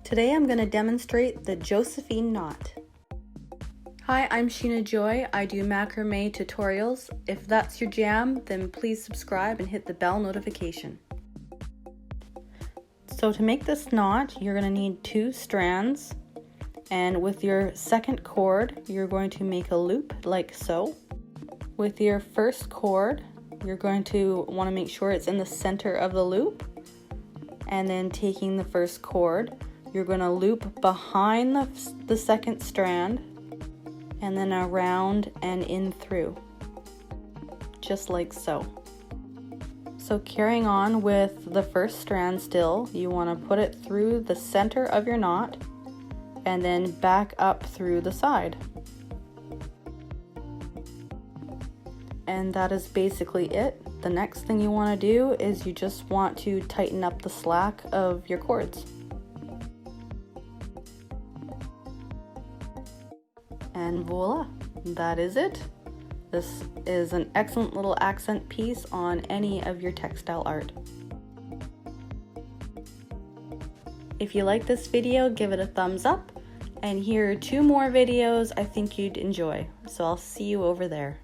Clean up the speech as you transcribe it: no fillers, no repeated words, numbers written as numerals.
Today I'm going to demonstrate the Josephine Knot. Hi, I'm Sheena Joy. I do macrame tutorials. If that's your jam, then please subscribe and hit the bell notification. So to make this knot, you're going to need 2 strands, and with your second cord, you're going to make a loop like so. With your first cord, you're going to want to make sure it's in the center of the loop, and then taking the first cord, you're going to loop behind the second strand and then around and in through, just like so. So carrying on with the first strand still, you want to put it through the center of your knot and then back up through the side. And that is basically it. The next thing you want to do is you just want to tighten up the slack of your cords. And voila, that is it. This is an excellent little accent piece on any of your textile art. If you like this video, give it a thumbs up, and here are 2 more videos I think you'd enjoy. So I'll see you over there.